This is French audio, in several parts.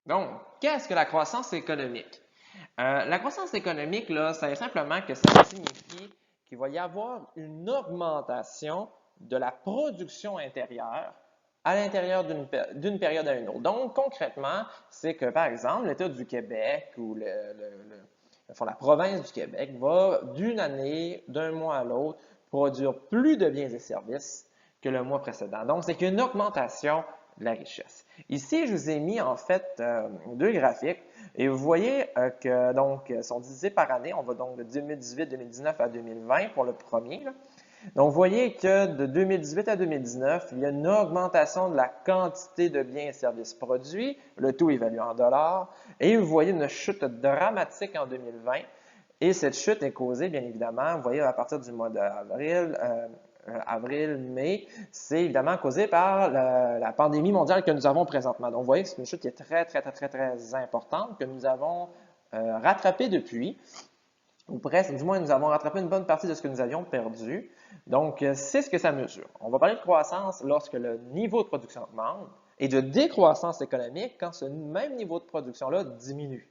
Donc, qu'est-ce que la croissance économique? La croissance économique, là, c'est simplement que ça signifie qu'il va y avoir une augmentation de la production intérieure à l'intérieur d'une période à une autre. Donc, concrètement, c'est que, par exemple, l'État du Québec ou enfin, la province du Québec va, d'une année, d'un mois à l'autre, produire plus de biens et services que le mois précédent. Donc, c'est qu'une augmentation de la richesse. Ici, je vous ai mis en fait deux graphiques et vous voyez que donc sont divisés par année. On va donc de 2018, 2019 à 2020 pour le premier. Là. Donc, vous voyez que de 2018 à 2019, il y a une augmentation de la quantité de biens et services produits, le tout évalué en dollars, et vous voyez une chute dramatique en 2020. Et cette chute est causée, bien évidemment, vous voyez, à partir du mois d'avril, avril, mai, c'est évidemment causé par la pandémie mondiale que nous avons présentement. Donc, vous voyez que c'est une chute qui est très, très, très, très, très importante que nous avons rattrapée depuis, ou presque, du moins, nous avons rattrapé une bonne partie de ce que nous avions perdu. Donc, c'est ce que ça mesure. On va parler de croissance lorsque le niveau de production augmente et de décroissance économique quand ce même niveau de production-là diminue.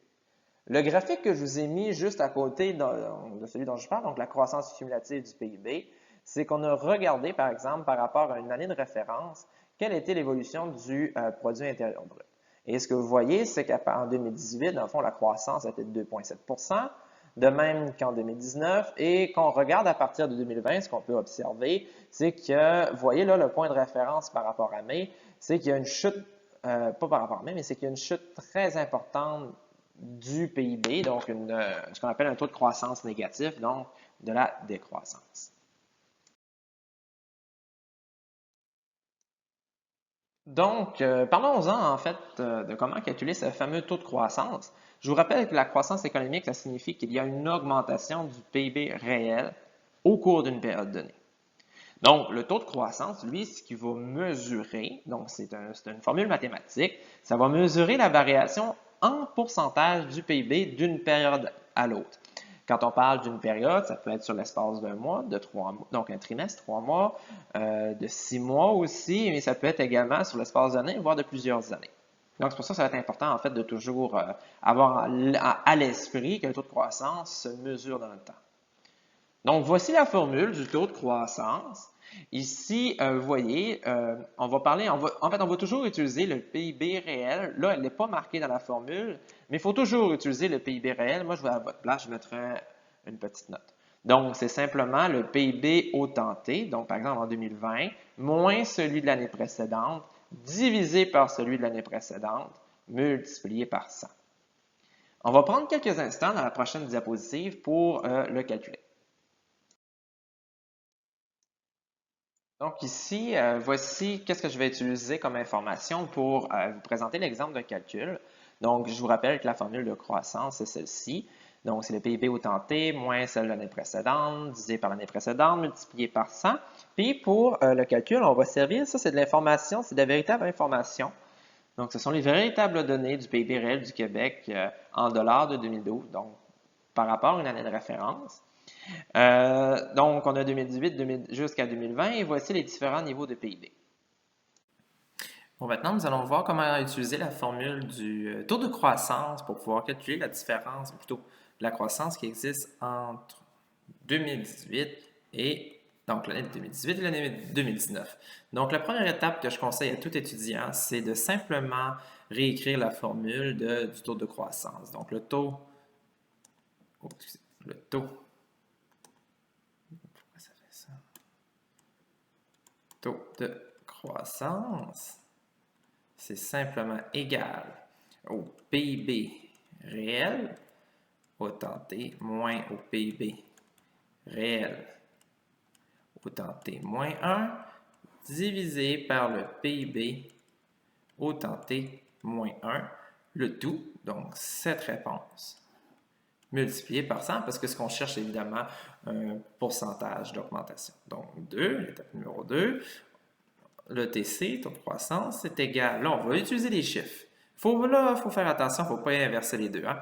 Le graphique que je vous ai mis juste à côté de celui dont je parle, donc la croissance cumulative du PIB, c'est qu'on a regardé, par exemple, par rapport à une année de référence, quelle était l'évolution du produit intérieur brut. Et ce que vous voyez, c'est qu'en 2018, dans le fond, la croissance était de 2,7 de même qu'en 2019. Et qu'on regarde à partir de 2020, ce qu'on peut observer, c'est que, vous voyez là, le point de référence par rapport à mai, c'est qu'il y a une chute, pas par rapport à mai, mais c'est qu'il y a une chute très importante du PIB, donc ce qu'on appelle un taux de croissance négatif, donc de la décroissance. Donc, parlons-en en fait de comment calculer ce fameux taux de croissance. Je vous rappelle que la croissance économique, ça signifie qu'il y a une augmentation du PIB réel au cours d'une période donnée. Donc, le taux de croissance, lui, ce qu'il va mesurer, donc c'est une formule mathématique, ça va mesurer la variation en pourcentage du PIB d'une période à l'autre. Quand on parle d'une période, ça peut être sur l'espace d'un mois, de 3 mois, donc un trimestre, 3 mois, de 6 mois aussi, mais ça peut être également sur l'espace d'années, voire de plusieurs années. Donc, c'est pour ça que ça va être important, en fait, de toujours avoir à l'esprit que le taux de croissance se mesure dans le temps. Donc, voici la formule du taux de croissance. Ici, vous voyez, on va parler, en fait, on va toujours utiliser le PIB réel. Là, elle n'est pas marquée dans la formule, mais il faut toujours utiliser le PIB réel. Moi, je vais à votre place, je mettrai une petite note. Donc, c'est simplement le PIB au temps T, donc par exemple en 2020, moins celui de l'année précédente, divisé par celui de l'année précédente, multiplié par 100. On va prendre quelques instants dans la prochaine diapositive pour le calculer. Donc ici, voici qu'est-ce que je vais utiliser comme information pour vous présenter l'exemple d'un calcul. Donc, je vous rappelle que la formule de croissance, c'est celle-ci. Donc, c'est le PIB au temps T moins celle de l'année précédente, divisé par l'année précédente, multiplié par 100. Puis, pour le calcul, on va servir, ça c'est de l'information, c'est de la véritable information. Donc, ce sont les véritables données du PIB réel du Québec en dollars de 2012, donc par rapport à une année de référence. Donc, on a 2018 jusqu'à 2020 et voici les différents niveaux de PIB. Bon, maintenant, nous allons voir comment utiliser la formule du taux de croissance pour pouvoir calculer la différence, ou plutôt la croissance qui existe entre 2018 et donc l'année 2018 et l'année 2019. Donc, la première étape que je conseille à tout étudiant, c'est de simplement réécrire la formule du taux de croissance. Donc, le taux, pourquoi ça fait ça? Taux de croissance, c'est simplement égal au PIB réel au temps T moins au PIB réel au temps T moins 1 divisé par le PIB au temps T moins 1, le tout, donc cette réponse, multiplié par 100, parce que ce qu'on cherche, c'est évidemment un pourcentage d'augmentation. Donc 2, l'étape numéro 2, le TC, taux de croissance, c'est égal. Là, on va utiliser les chiffres. Faut faire attention, il ne faut pas inverser les deux. Hein?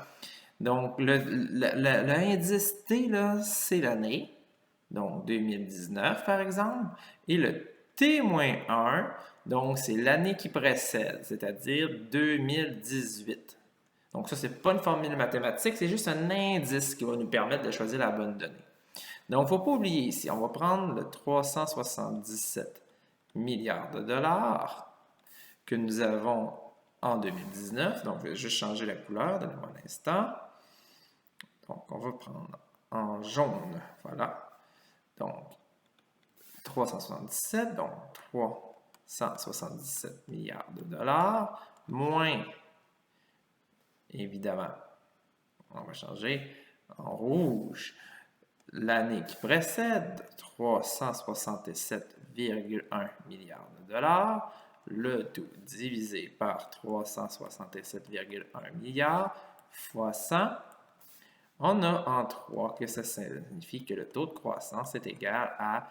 Donc, l'indice T, c'est l'année. Donc, 2019, par exemple. Et le T-1, donc c'est l'année qui précède, c'est-à-dire 2018. Donc ça, c'est pas une formule mathématique, c'est juste un indice qui va nous permettre de choisir la bonne donnée. Donc, il ne faut pas oublier ici, on va prendre le 377 milliards de dollars que nous avons en 2019. Donc, je vais juste changer la couleur, donnez-moi un instant. Donc, on va prendre en jaune, voilà. Donc, 377, donc 377 milliards de dollars, moins, évidemment, on va changer en rouge, l'année qui précède, 367,1 milliards de dollars, le tout divisé par 367,1 milliards fois 100. On a en 3 que ça signifie que le taux de croissance est égal à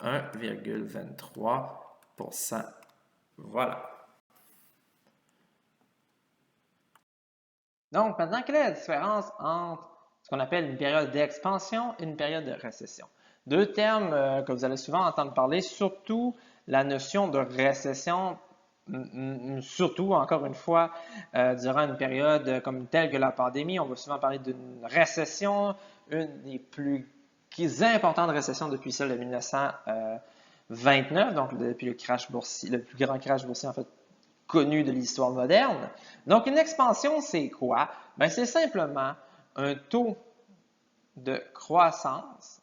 1,23%. Voilà. Donc, maintenant, quelle est la différence entre ce qu'on appelle une période d'expansion et une période de récession? Deux termes que vous allez souvent entendre parler, surtout la notion de récession, surtout, encore une fois, durant une période comme telle que la pandémie, on va souvent parler d'une récession, une des plus importantes récessions depuis celle de 1929, donc depuis le crash boursier, le plus grand crash boursier en fait connu de l'histoire moderne. Donc, une expansion, c'est quoi? Bien, c'est simplement un taux de croissance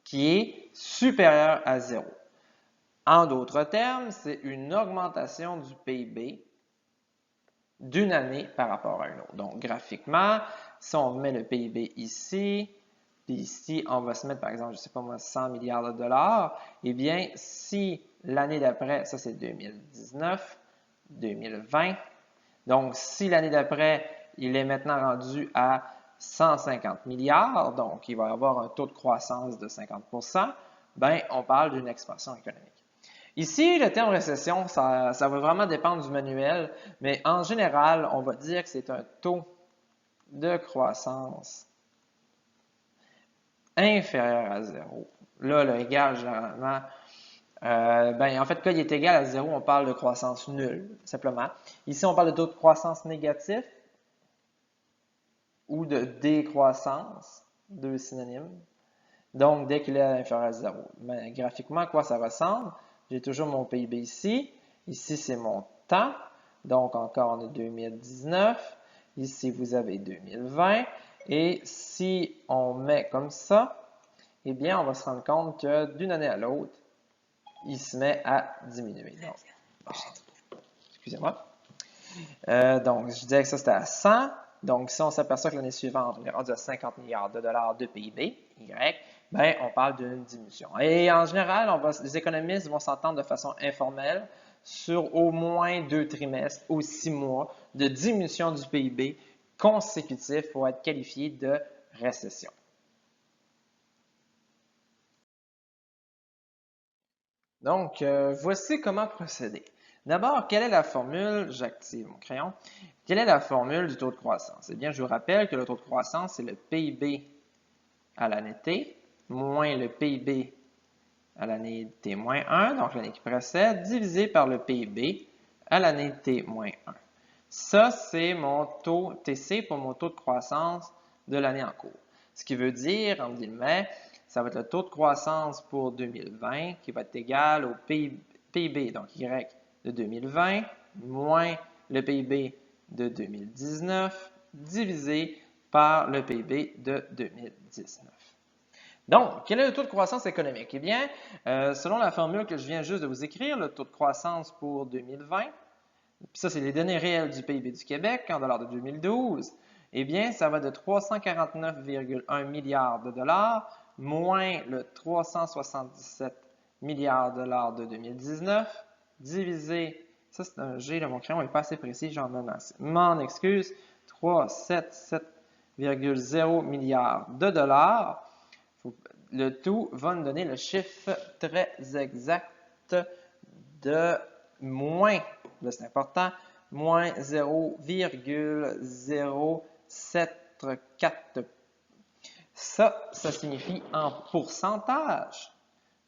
qui est supérieur à zéro. En d'autres termes, c'est une augmentation du PIB d'une année par rapport à une autre. Donc, graphiquement, si on met le PIB ici, puis ici, on va se mettre, par exemple, je ne sais pas moi, 100 milliards de dollars, eh bien, si l'année d'après, ça c'est 2019, 2020, donc si l'année d'après, il est maintenant rendu à 150 milliards, donc il va y avoir un taux de croissance de 50%, bien, on parle d'une expansion économique. Ici, le terme récession, ça va vraiment dépendre du manuel, mais en général, on va dire que c'est un taux de croissance inférieur à zéro. Là, le égal, généralement, en fait, quand il est égal à zéro, on parle de croissance nulle, simplement. Ici, on parle de taux de croissance négatif ou de décroissance, deux synonymes. Donc, dès qu'il est inférieur à zéro. Mais graphiquement, à quoi ça ressemble? J'ai toujours mon PIB ici. Ici, c'est mon temps. Donc, encore, on a 2019. Ici, vous avez 2020. Et si on met comme ça, eh bien, on va se rendre compte que d'une année à l'autre, il se met à diminuer. Donc, excusez-moi. Donc, je disais que ça, c'était à 100. Donc, si on s'aperçoit que l'année suivante, on est rendu à 50 milliards de dollars de PIB, Y, bien, on parle d'une diminution. Et en général, les économistes vont s'entendre de façon informelle sur au moins 2 trimestres ou 6 mois de diminution du PIB consécutif pour être qualifié de récession. Donc, voici comment procéder. D'abord, quelle est la formule? J'active mon crayon. Quelle est la formule du taux de croissance? Eh bien, je vous rappelle que le taux de croissance, c'est le PIB à l'année T, moins le PIB à l'année T-1, donc l'année qui précède, divisé par le PIB à l'année T-1. Ça, c'est mon taux TC pour mon taux de croissance de l'année en cours. Ce qui veut dire, en guillemets, ça va être le taux de croissance pour 2020 qui va être égal au PIB, donc Y de 2020, moins le PIB de 2019, divisé par le PIB de 2019. Donc, quel est le taux de croissance économique? Eh bien, selon la formule que je viens juste de vous écrire, le taux de croissance pour 2020, puis ça, c'est les données réelles du PIB du Québec en dollars de 2012, eh bien, ça va de 349,1 milliards de dollars moins le 377 milliards de dollars de 2019 divisé, ça c'est un G, là, mon crayon n'est pas assez précis, j'en m'en excuse, 377,0 milliards de dollars. Le tout va nous donner le chiffre très exact de moins, là c'est important, moins 0,074. Ça signifie en pourcentage.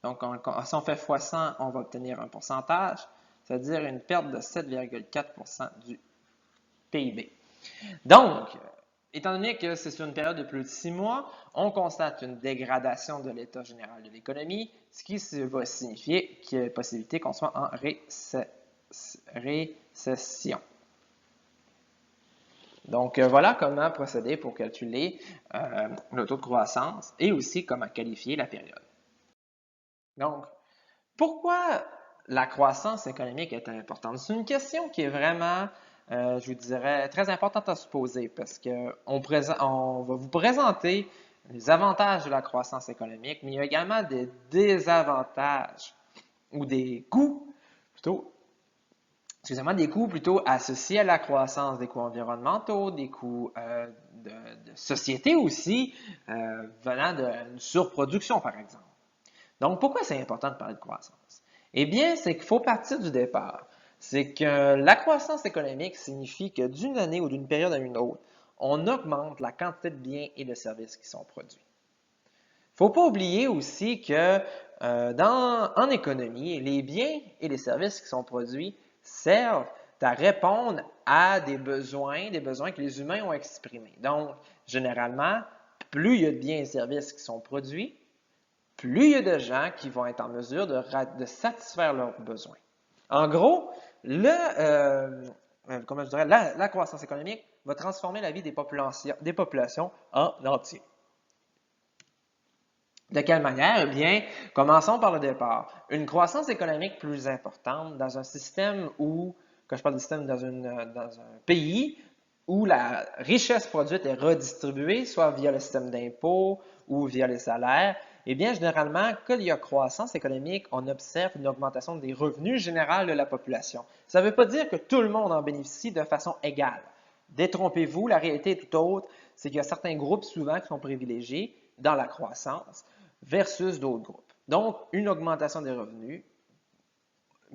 Donc, si on fait x 100, on va obtenir un pourcentage, c'est-à-dire une perte de 7,4 du PIB. Donc, étant donné que c'est sur une période de plus de 6 mois, on constate une dégradation de l'état général de l'économie, ce qui va signifier qu'il y a possibilité qu'on soit en récession. Donc, voilà comment procéder pour calculer le taux de croissance et aussi comment qualifier la période. Donc, pourquoi la croissance économique est importante? C'est une question qui est vraiment, je vous dirais, très importante à se poser parce qu'on va vous présenter les avantages de la croissance économique, mais il y a également des désavantages ou des coûts plutôt des coûts plutôt associés à la croissance, des coûts environnementaux, des coûts de société aussi, venant d'une surproduction, par exemple. Donc, pourquoi c'est important de parler de croissance? Eh bien, c'est qu'il faut partir du départ. C'est que la croissance économique signifie que d'une année ou d'une période à une autre, on augmente la quantité de biens et de services qui sont produits. Il ne faut pas oublier aussi que en économie, les biens et les services qui sont produits servent à répondre à des besoins que les humains ont exprimés. Donc, généralement, plus il y a de biens et services qui sont produits, plus il y a de gens qui vont être en mesure de satisfaire leurs besoins. En gros, la croissance économique va transformer la vie des populations en entier. De quelle manière? Eh bien, commençons par le départ. Une croissance économique plus importante dans un système quand je parle de système dans un pays où la richesse produite est redistribuée, soit via le système d'impôts ou via les salaires, eh bien, généralement, quand il y a croissance économique, on observe une augmentation des revenus généraux de la population. Ça ne veut pas dire que tout le monde en bénéficie de façon égale. Détrompez-vous, la réalité est tout autre, c'est qu'il y a certains groupes souvent qui sont privilégiés dans la croissance versus d'autres groupes. Donc, une augmentation des revenus,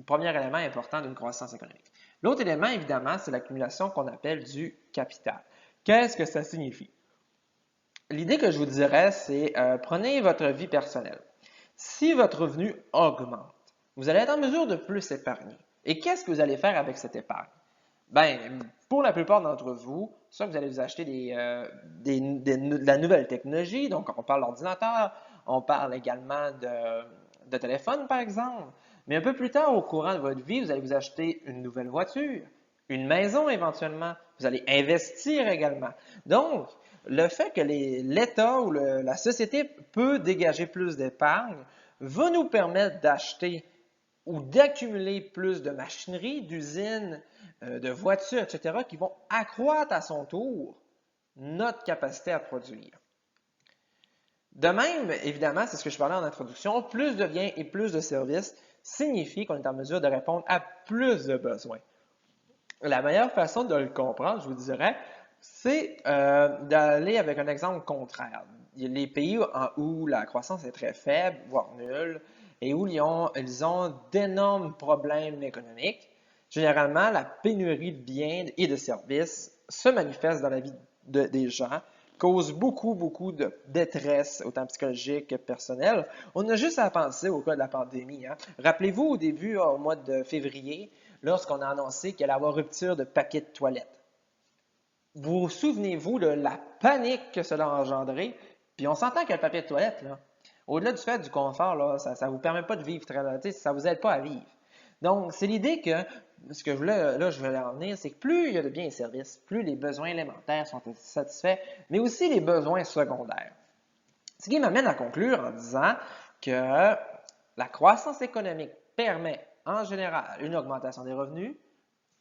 premier élément important d'une croissance économique. L'autre élément, évidemment, c'est l'accumulation qu'on appelle du capital. Qu'est-ce que ça signifie? L'idée que je vous dirais, c'est prenez votre vie personnelle. Si votre revenu augmente, vous allez être en mesure de plus épargner. Et qu'est-ce que vous allez faire avec cette épargne? Bien, pour la plupart d'entre vous, soit vous allez vous acheter de la nouvelle technologie, donc on parle d'ordinateur, on parle également de téléphone, par exemple. Mais un peu plus tard, au courant de votre vie, vous allez vous acheter une nouvelle voiture, une maison éventuellement. Vous allez investir également. Donc, le fait que l'État ou la société peut dégager plus d'épargne va nous permettre d'acheter ou d'accumuler plus de machinerie, d'usines, de voitures, etc., qui vont accroître à son tour notre capacité à produire. De même, évidemment, c'est ce que je parlais en introduction, plus de biens et plus de services signifie qu'on est en mesure de répondre à plus de besoins. La meilleure façon de le comprendre, je vous dirais, c'est d'aller avec un exemple contraire. Il y a les pays où la croissance est très faible, voire nulle, et où ils ont d'énormes problèmes économiques. Généralement, la pénurie de biens et de services se manifeste dans la vie des gens, cause beaucoup de détresse, autant psychologique que personnelle. On a juste à penser au cas de la pandémie. Rappelez-vous au début, au mois de février, lorsqu'on a annoncé qu'il allait y avoir rupture de paquets de toilettes. Vous souvenez-vous de la panique que cela a engendré? Puis on s'entend que le papier de toilette, là, au-delà du fait du confort, là, ça ne vous permet pas de vivre très longtemps, ça ne vous aide pas à vivre. Donc, c'est l'idée que, ce que je voulais en venir, c'est que plus il y a de biens et services, plus les besoins élémentaires sont satisfaits, mais aussi les besoins secondaires. Ce qui m'amène à conclure en disant que la croissance économique permet en général une augmentation des revenus,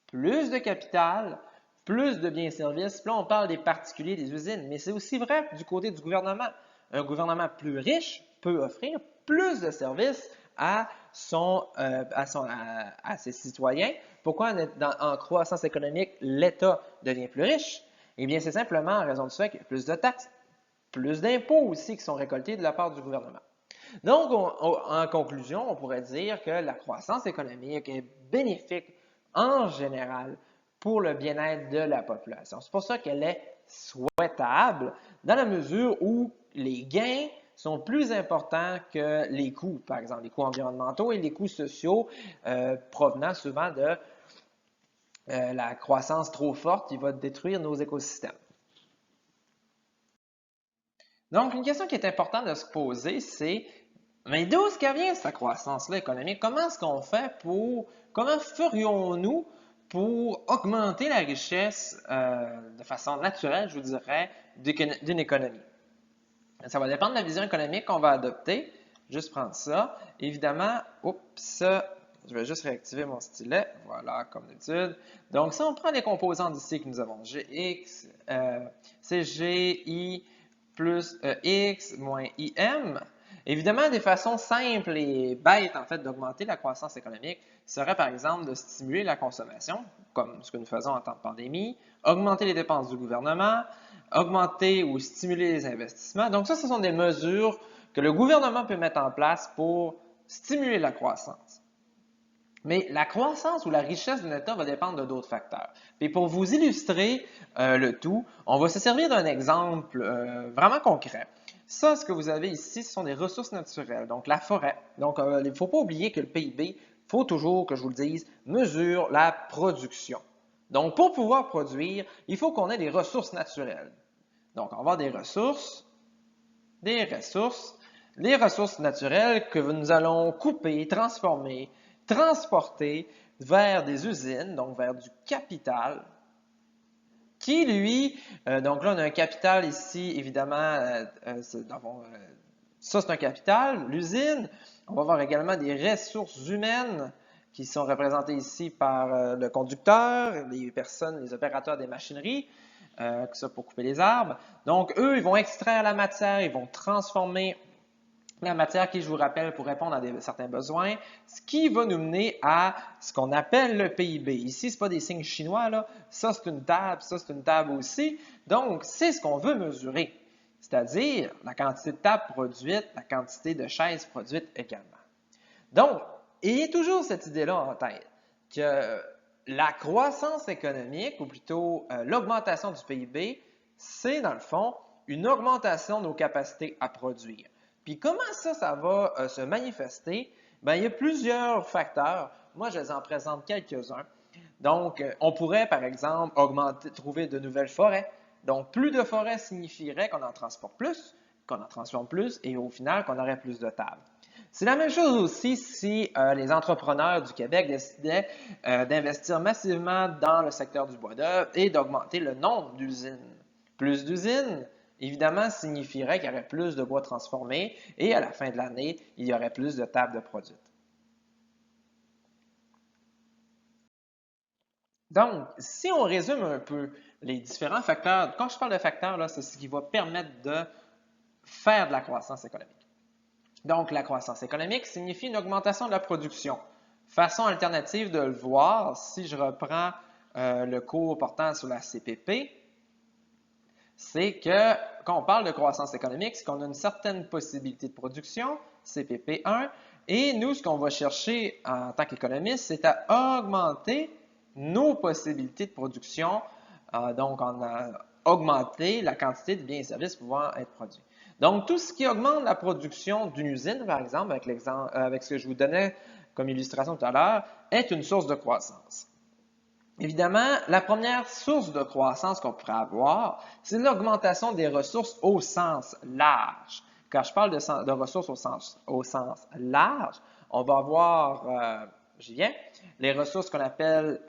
plus de capital, plus de biens et services. Puis là, on parle des particuliers, des usines, mais c'est aussi vrai du côté du gouvernement. Un gouvernement plus riche peut offrir plus de services à ses citoyens. Pourquoi en croissance économique, l'État devient plus riche? Eh bien, c'est simplement en raison de ça qu'il y a plus de taxes, plus d'impôts aussi qui sont récoltés de la part du gouvernement. Donc, en conclusion, on pourrait dire que la croissance économique est bénéfique en général pour le bien-être de la population. C'est pour ça qu'elle est souhaitable dans la mesure où les gains sont plus importants que les coûts, par exemple, les coûts environnementaux et les coûts sociaux provenant souvent de la croissance trop forte qui va détruire nos écosystèmes. Donc, une question qui est importante de se poser, c'est mais d'où est-ce qu'elle vient cette croissance-là économique? Comment est-ce qu'on fait comment ferions-nous pour augmenter la richesse de façon naturelle, je vous dirais, d'une économie? Ça va dépendre de la vision économique qu'on va adopter. Juste prendre ça. Évidemment, oups, je vais juste réactiver mon stylet. Voilà, comme d'habitude. Donc, si on prend les composantes ici que nous avons, Gx, CGI plus X moins IM, évidemment, des façons simples et bêtes, en fait, d'augmenter la croissance économique serait, par exemple, de stimuler la consommation, comme ce que nous faisons en temps de pandémie, augmenter les dépenses du gouvernement, augmenter ou stimuler les investissements. Donc ça, ce sont des mesures que le gouvernement peut mettre en place pour stimuler la croissance. Mais la croissance ou la richesse d'un État va dépendre de d'autres facteurs. Et pour vous illustrer le tout, on va se servir d'un exemple vraiment concret. Ça, ce que vous avez ici, ce sont des ressources naturelles, donc la forêt. Donc, il ne faut pas oublier que le PIB, il faut toujours, que je vous le dise, mesure la production. Donc, pour pouvoir produire, il faut qu'on ait des ressources naturelles. Donc, on va avoir des ressources naturelles que nous allons couper, transformer, transporter vers des usines, donc vers du capital, qui, lui, donc là, on a un capital ici, évidemment, ça c'est un capital, l'usine. On va voir également des ressources humaines qui sont représentées ici par le conducteur, les personnes, les opérateurs des machineries, ça pour couper les arbres. Donc, eux, ils vont extraire la matière, ils vont transformer la matière qui, je vous rappelle, pour répondre à certains besoins, ce qui va nous mener à ce qu'on appelle le PIB. Ici, ce n'est pas des signes chinois, là. Ça, c'est une table, ça, c'est une table aussi. Donc, c'est ce qu'on veut mesurer, c'est-à-dire la quantité de tables produites, la quantité de chaises produites également. Donc, ayez toujours cette idée-là en tête, que la croissance économique, ou plutôt l'augmentation du PIB, c'est dans le fond une augmentation de nos capacités à produire. Puis comment ça va se manifester? Bien, il y a plusieurs facteurs. Moi, je les en présente quelques-uns. Donc, on pourrait, par exemple, trouver de nouvelles forêts. Donc, plus de forêts signifierait qu'on en transporte plus, qu'on en transforme plus et au final, qu'on aurait plus de tables. C'est la même chose aussi si les entrepreneurs du Québec décidaient d'investir massivement dans le secteur du bois d'œuvre et d'augmenter le nombre d'usines. Plus d'usines, évidemment, signifierait qu'il y aurait plus de bois transformé et à la fin de l'année, il y aurait plus de tables de produites. Donc, si on résume un peu les différents facteurs, quand je parle de facteurs, là, c'est ce qui va permettre de faire de la croissance économique. Donc, la croissance économique signifie une augmentation de la production. Façon alternative de le voir, si je reprends le cours portant sur la CPP, c'est que quand on parle de croissance économique, c'est qu'on a une certaine possibilité de production, CPP 1, et nous, ce qu'on va chercher en tant qu'économiste, c'est à augmenter nos possibilités de production, donc on a augmenté la quantité de biens et services pouvant être produits. Donc, tout ce qui augmente la production d'une usine, par exemple, avec ce que je vous donnais comme illustration tout à l'heure, est une source de croissance. Évidemment, la première source de croissance qu'on pourrait avoir, c'est l'augmentation des ressources au sens large. Quand je parle de ressources au sens large, on va avoir, j'y viens, les ressources qu'on appelle,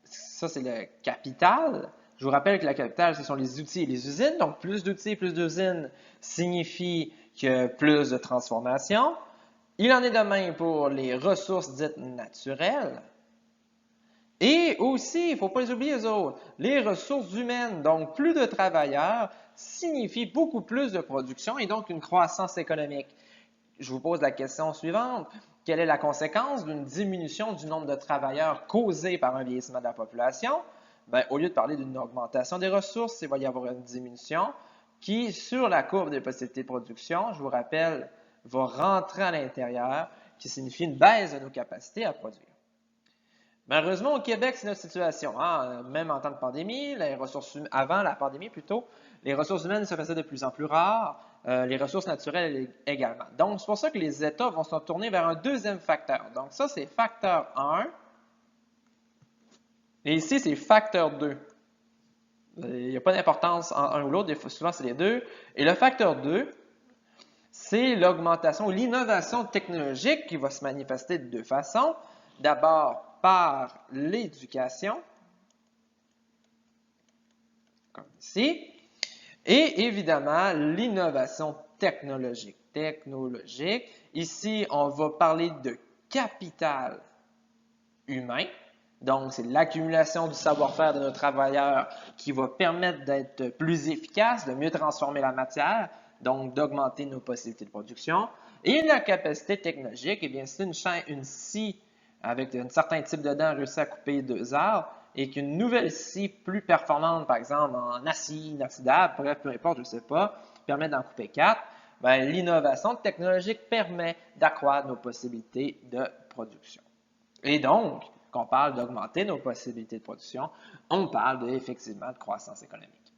ça c'est le capital. Je vous rappelle que le capital, ce sont les outils et les usines. Donc, plus d'outils et plus d'usines signifie que plus de transformation. Il en est de même pour les ressources dites naturelles. Et aussi, il ne faut pas les oublier les autres, les ressources humaines, donc plus de travailleurs, signifie beaucoup plus de production et donc une croissance économique. Je vous pose la question suivante. Quelle est la conséquence d'une diminution du nombre de travailleurs causée par un vieillissement de la population? Bien, au lieu de parler d'une augmentation des ressources, il va y avoir une diminution qui, sur la courbe des possibilités de production, je vous rappelle, va rentrer à l'intérieur, qui signifie une baisse de nos capacités à produire. Malheureusement, au Québec, c'est notre situation. Même en temps de pandémie, avant la pandémie plutôt, les ressources humaines se faisaient de plus en plus rares. les ressources naturelles également. Donc, c'est pour ça que les États vont se tourner vers un deuxième facteur. Donc, ça, c'est facteur 1. Et ici, c'est facteur 2. Il n'y a pas d'importance en un ou l'autre, souvent c'est les deux. Et le facteur 2, c'est l'augmentation ou l'innovation technologique qui va se manifester de deux façons. D'abord par l'éducation, comme ici, et évidemment l'innovation technologique. Ici, on va parler de capital humain. Donc, c'est l'accumulation du savoir-faire de nos travailleurs qui va permettre d'être plus efficace, de mieux transformer la matière, donc d'augmenter nos possibilités de production. Et la capacité technologique, eh bien, c'est une scie avec un certain type de dents réussi à couper 2 arbres et qu'une nouvelle scie plus performante, par exemple en acier inoxydable, bref, peu importe, je ne sais pas, permet d'en couper 4. Bien, l'innovation technologique permet d'accroître nos possibilités de production. Et donc, quand on parle d'augmenter nos possibilités de production, on parle effectivement de croissance économique.